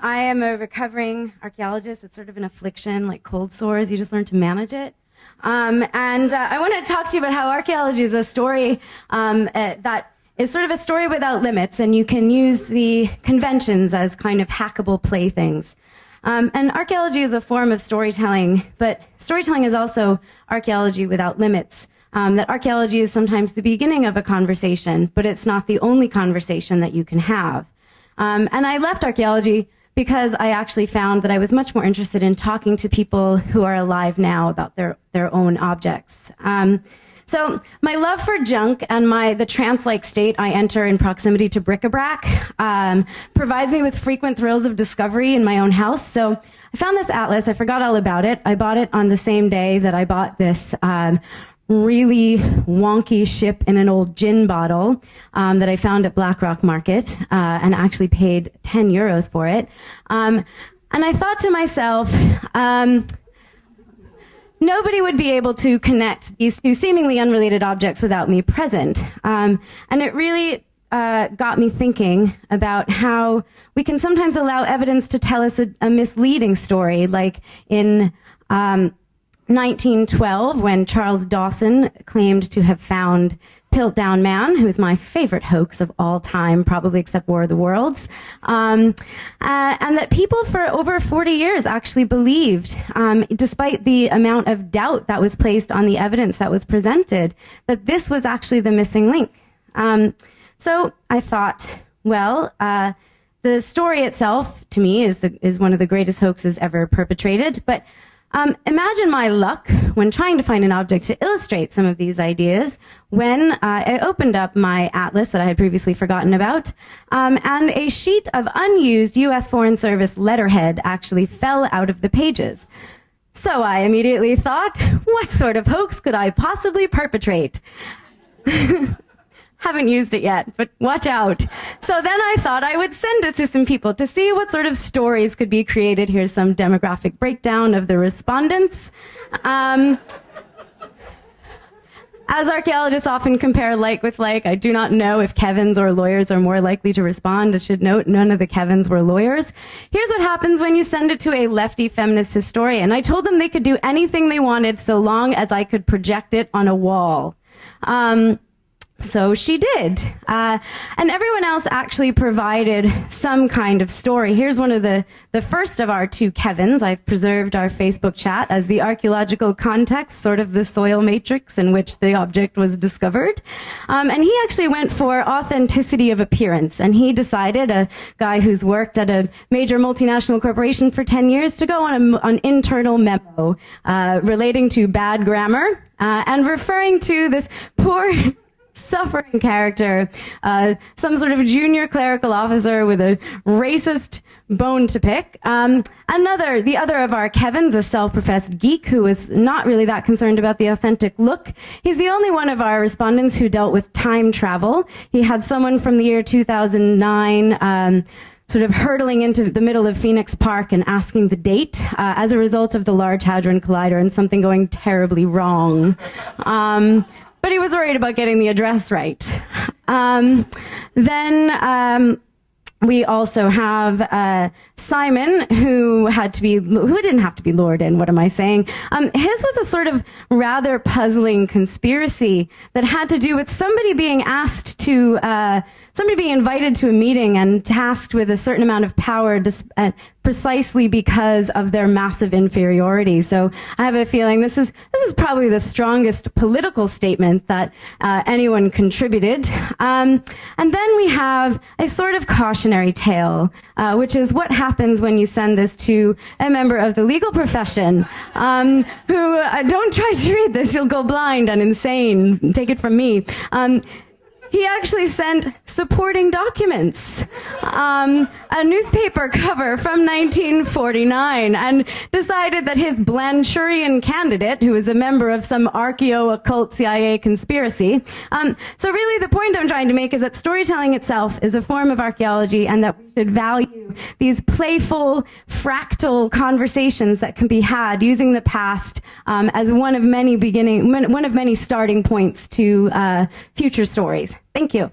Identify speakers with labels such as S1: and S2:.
S1: I am a recovering archaeologist. It's sort of an affliction, like cold sores. You just learn to manage it. I want to talk to you about how archaeology is a story that is sort of a story without limits, and you can use the conventions as kind of hackable playthings. And archaeology is a form of storytelling, but storytelling is also archaeology without limits. That archaeology is sometimes the beginning of a conversation, but it's not the only conversation that you can have. And I left archaeology because I actually found that I was much more interested in talking to people who are alive now about their own objects. So my love for junk and the trance-like state I enter in proximity to bric-a-brac provides me with frequent thrills of discovery in my own house. So I found this atlas. I forgot all about it. I bought it on the same day that I bought this really wonky ship in an old gin bottle that I found at Blackrock Market and actually paid 10 euros for it. And I thought to myself, nobody would be able to connect these two seemingly unrelated objects without me present. And it really got me thinking about how we can sometimes allow evidence to tell us a misleading story, like in 1912, when Charles Dawson claimed to have found Piltdown Man, who is my favorite hoax of all time, probably except War of the Worlds, and that people for over 40 years actually believed, despite the amount of doubt that was placed on the evidence that was presented, that this was actually the missing link. So I thought, well, the story itself, to me, is one of the greatest hoaxes ever perpetrated, but imagine my luck when trying to find an object to illustrate some of these ideas when I opened up my atlas that I had previously forgotten about, and a sheet of unused U.S. Foreign Service letterhead actually fell out of the pages. So I immediately thought, what sort of hoax could I possibly perpetrate? Haven't used it yet, but watch out. So then I thought I would send it to some people to see what sort of stories could be created. Here's some demographic breakdown of the respondents. As archaeologists often compare like with like, I do not know if Kevins or lawyers are more likely to respond. I should note, none of the Kevins were lawyers. Here's what happens when you send it to a lefty feminist historian. I told them they could do anything they wanted so long as I could project it on a wall. So she did. And everyone else actually provided some kind of story. Here's one of the first of our two Kevins. I've preserved our Facebook chat as the archaeological context, sort of the soil matrix in which the object was discovered. And he actually went for authenticity of appearance. And he decided, a guy who's worked at a major multinational corporation for 10 years, to go on an internal memo relating to bad grammar and referring to this poor suffering character, some sort of junior clerical officer with a racist bone to pick. The other of our Kevins, a self-professed geek who was not really that concerned about the authentic look. He's the only one of our respondents who dealt with time travel. He had someone from the year 2009 sort of hurtling into the middle of Phoenix Park and asking the date as a result of the Large Hadron Collider and something going terribly wrong. But he was worried about getting the address right. We also have Simon, who didn't have to be lured in. What am I saying? His was a sort of rather puzzling conspiracy that had to do with somebody being invited to a meeting and tasked with a certain amount of power precisely because of their massive inferiority. So I have a feeling this is probably the strongest political statement that anyone contributed. And then we have a sort of cautionary tale, which is what happens when you send this to a member of the legal profession, who, don't try to read this, you'll go blind and insane. Take it from me. He actually sent supporting documents, a newspaper cover from 1949, and decided that his Blanchurian candidate, who is a member of some archaeo-occult CIA conspiracy. So really the point I'm trying to make is that storytelling itself is a form of archaeology, and that we should value these playful, fractal conversations that can be had using the past as one of many starting points to future stories. Thank you.